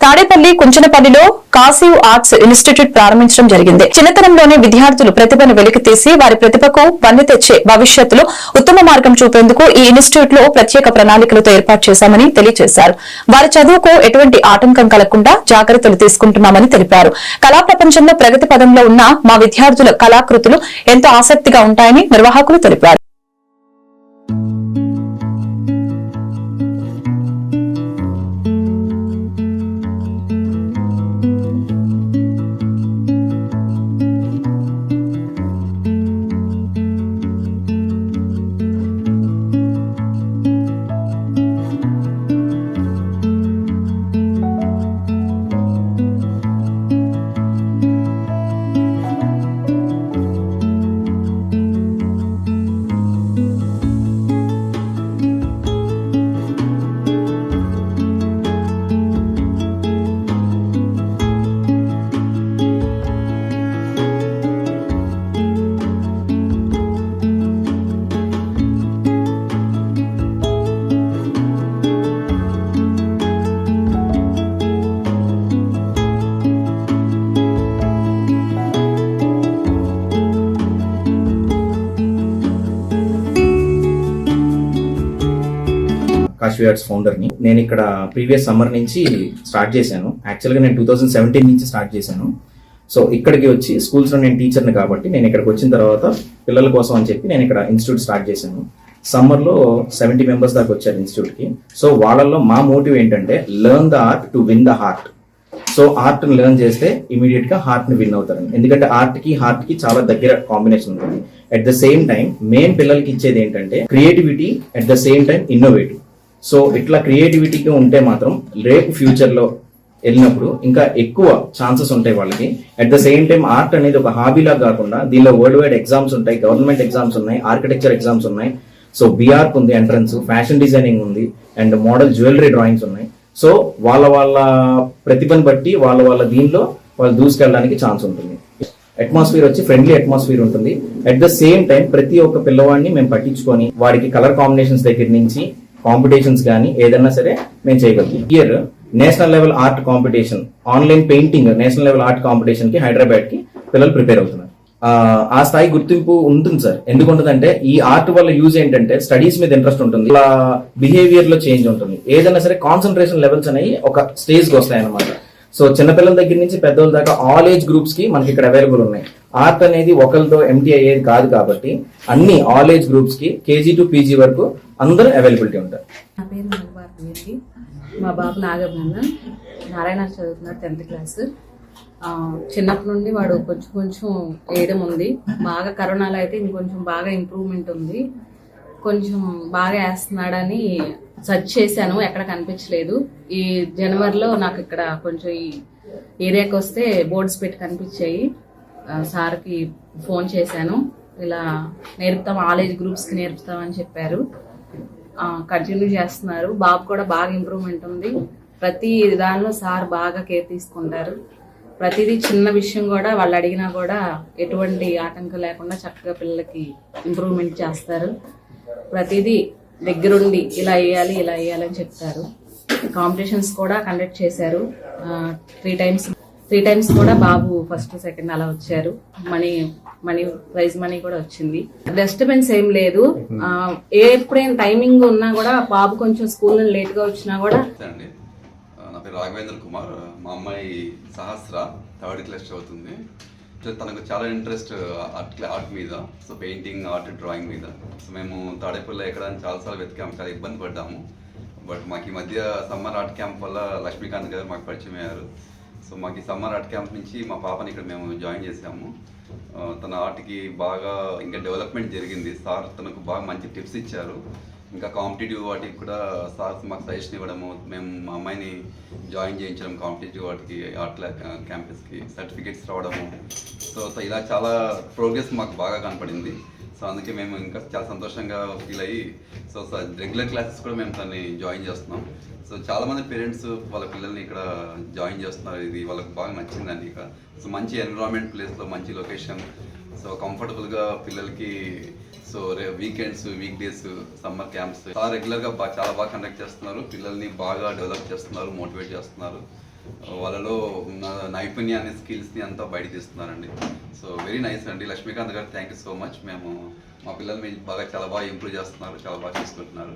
Tadepalli కుంచనపల్లిలో కాసివ్ arts institute ప్రారంభించడం జరిగింది. చిన్నతనంలోనే విద్యార్థులు ప్రతిభను వెలికితీసి వారి ప్రతిభకు వన్నె తెచ్చే భవిష్యత్తులో ఉత్తమ మార్గం చూపేందుకు ఈ ఇన్స్టిట్యూట్ లో ప్రత్యేక ప్రణాళికలతో ఏర్పాటు చేశామని తెలియజేశారు. వారి చదువుకు ఎటువంటి ఆటంకం కలగకుండా జాగ్రత్తలు తీసుకుంటున్నామని తెలిపారు. కళా ప్రపంచంలో ప్రగతి పదంలో ఉన్న మా విద్యార్థుల కళాకృతులు ఎంతో ఆసక్తిగా ఉంటాయని నిర్వాహకులు తెలిపారు. కాశీ ఆర్ట్స్ ఫౌండర్ ని. నేను ఇక్కడ ప్రీవియస్ సమ్మర్ నుంచి స్టార్ట్ చేశాను. యాక్చువల్గా నేను 2017 నుంచి స్టార్ట్ చేశాను. సో ఇక్కడికి వచ్చి స్కూల్స్ లో నేను టీచర్ని కాబట్టి నేను ఇక్కడికి వచ్చిన తర్వాత పిల్లల కోసం అని చెప్పి నేను ఇక్కడ ఇన్స్టిట్యూట్ స్టార్ట్ చేశాను. సమ్మర్ లో 70 మెంబర్స్ దాకా వచ్చారు ఇన్స్టిట్యూట్ కి. సో వాళ్ళల్లో మా మోటివ్ ఏంటంటే learn the art to win the heart. So art ని లెర్న్ చేస్తే ఇమీడియట్ గా హార్ట్ ని విన్ అవుతారు. ఎందుకంటే ఆర్ట్ కి చాలా దగ్గర కాంబినేషన్ ఉంటుంది. At the same time main పిల్లలకి ఇచ్చేది ఏంటంటే creativity, at the same time innovative. So ఇట్లా క్రియేటివిటీగా ఉంటే మాత్రం రేపు ఫ్యూచర్ లో వెళ్ళినప్పుడు ఇంకా ఎక్కువ ఛాన్సెస్ ఉంటాయి వాళ్ళకి. At the same time art అనేది ఒక హాబీలా కాకుండా దీనిలో వరల్డ్ వైడ్ ఎగ్జామ్స్ ఉంటాయి, గవర్నమెంట్ ఎగ్జామ్స్ ఉన్నాయి, ఆర్కిటెక్చర్ ఎగ్జామ్స్ ఉన్నాయి. సో బిఆర్క్ ఉంది, ఎంట్రన్స్, ఫ్యాషన్ డిజైనింగ్ ఉంది, అండ్ మోడల్ జ్యువెలరీ డ్రాయింగ్స్ ఉన్నాయి. సో వాళ్ళ ప్రతిభను బట్టి వాళ్ళ దీనిలో వాళ్ళు దూసుకెళ్ళడానికి ఛాన్స్ ఉంటుంది. అట్మాస్ఫియర్ వచ్చి ఫ్రెండ్లీ అట్మాస్ఫియర్ ఉంటుంది. అట్ ద సేమ్ టైం ప్రతి ఒక్క పిల్లవాడిని మేము పట్టించుకొని వాడికి కలర్ కాంబినేషన్స్ దగ్గర నుంచి కాంపిటీషన్స్ కానీ ఏదన్నా సరే మేము చేయగలుగుతాం. Year national level art competition, online painting national level art competition కి హైదరాబాద్ కి పిల్లలు ప్రిపేర్ అవుతున్నారు. ఆ స్థాయి గుర్తింపు ఉంటుంది సార్. ఎందుకు ఉంటుందంటే ఈ ఆర్ట్ వల్ల యూజ్ ఏంటంటే స్టడీస్ మీద ఇంట్రెస్ట్ ఉంటుంది, ఇలా బిహేవియర్ లో చేంజ్ ఉంటుంది, ఏదైనా సరే కాన్సన్ట్రేషన్ లెవెల్స్ అనేవి ఒక స్టేజ్ కి వస్తాయి అన్నమాట. సో చిన్నపిల్లల దగ్గర నుంచి పెద్దవాళ్ళ దాకా ఆల్ ఏజ్ గ్రూప్స్ కి మనకి ఇక్కడ అవైలబుల్ ఉన్నాయి. ఆర్ట్ అనేది ఒకరితో ఎంటీ అయ్యేది కాదు కాబట్టి అన్ని ఆల్ ఏజ్ గ్రూప్స్ కి కేజీ టు పీజీ వరకు అందరూ అవైలబిలిటీ ఉంటారు. నా పేరు మగవారి, మా బాబు నాగబ్రహ్మణ్ నారాయణ చదువుతున్నాడు 10th క్లాస్. చిన్నప్పటి నుండి వాడు కొంచెం వేయడం ఉంది. బాగా కరోనాలో అయితే ఇంకొంచెం బాగా ఇంప్రూవ్మెంట్ ఉంది. కొంచెం బాగా వేస్తున్నాడని సెర్చ్ చేశాను, ఎక్కడ కనిపించలేదు. ఈ జనవరిలో నాకు ఇక్కడ కొంచెం ఈ ఏరియాకి వస్తే బోర్డ్స్ పెట్టి కనిపించాయి. సార్కి ఫోన్ చేశాను, ఇలా నేర్పుతాం, ఆల్ ఏజ్ గ్రూప్స్కి నేర్పుతామని చెప్పారు. కంటిన్యూ చేస్తున్నారు. బాబు కూడా బాగా ఇంప్రూవ్మెంట్ ఉంది. ప్రతి దానిలో సార్ బాగా కేర్ తీసుకుంటారు. ప్రతిదీ చిన్న విషయం కూడా వాళ్ళు అడిగినా కూడా ఎటువంటి ఆటంకం లేకుండా చక్కగా పిల్లలకి ఇంప్రూవ్మెంట్ చేస్తారు. ప్రతిదీ దగ్గరుండి ఇలా వేయాలి అని చెప్తారు. కాంపిటీషన్స్ కూడా కండక్ట్ చేశారు. 3 times కూడా బాబు ఫస్ట్ సెకండ్ అలా వచ్చారు. ప్రైజ్ మనీ కూడా వచ్చింది. డిస్టర్బెన్స్ ఏం లేదు. ఎప్పుడైనా టైమింగ్ ఉన్నా కూడా బాబు కొంచెం స్కూల్ నుండి లేట్ గా వచ్చినా కూడా. నా పేరు రాఘవేంద్ర కుమార్. మా అమ్మాయి సహస్ర 3rd క్లాస్ చదువుతుంది. తనకు చాలా ఇంట్రెస్ట్ ఆర్ట్ మీద, సో పెయింటింగ్, ఆర్ట్, డ్రాయింగ్ మీద. సో మేము తాడేపల్లిలో ఎక్కడానికి చాలాసార్లు వెతికాము, చాలా ఇబ్బంది పడ్డాము. బట్ మాకు ఈ మధ్య సమ్మర్ ఆర్ట్ క్యాంప్ వల్ల లక్ష్మీకాంత్ గారు మాకు పరిచయం అయ్యారు. సో మాకు ఈ సమ్మర్ ఆర్ట్ క్యాంప్ నుంచి మా పాపని ఇక్కడ మేము జాయిన్ చేసాము. తన ఆర్ట్కి బాగా ఇంకా డెవలప్మెంట్ జరిగింది. సార్ తనకు బాగా మంచి టిప్స్ ఇచ్చారు. ఇంకా కాంపిటేటివ్ వాటికి కూడా సార్ మాకు సజెషన్ ఇవ్వడము, మేము మా అమ్మాయిని జాయిన్ చేయించడం కాంపిటేటివ్ వాటికి, ఆర్ట్ క్యాంపస్కి సర్టిఫికేట్స్ రావడము. సో ఇలా చాలా ప్రోగ్రెస్ మాకు బాగా కనపడింది. సో అందుకే మేము ఇంకా చాలా సంతోషంగా ఫీల్ అయ్యి సో రెగ్యులర్ క్లాసెస్ కూడా మేము తనని జాయిన్ చేస్తున్నాం. సో చాలామంది పేరెంట్స్ వాళ్ళ పిల్లల్ని ఇక్కడ జాయిన్ చేస్తున్నారు. ఇది వాళ్ళకి బాగా నచ్చిందండి. ఇక్కడ సో మంచి ఎన్విరాన్మెంట్ ప్లేస్లో, మంచి లొకేషన్, సో కంఫర్టబుల్గా పిల్లలకి. So weekends, week days, summer camps చాలా రెగ్యులర్గా చాలా బాగా కండక్ట్ చేస్తున్నారు. పిల్లల్ని బాగా డెవలప్ చేస్తున్నారు, మోటివేట్ చేస్తున్నారు. వాళ్ళలో ఉన్న నైపుణ్యాన్ని, స్కిల్స్ని అంతా బయట తీస్తున్నారండి. సో వెరీ నైస్ అండి. లక్ష్మీకాంత్ గారు థ్యాంక్ యూ సో మచ్. మేము మా పిల్లల్ని చాలా బాగా ఇంప్రూవ్ చేస్తున్నారు, చాలా బాగా చూసుకుంటున్నారు.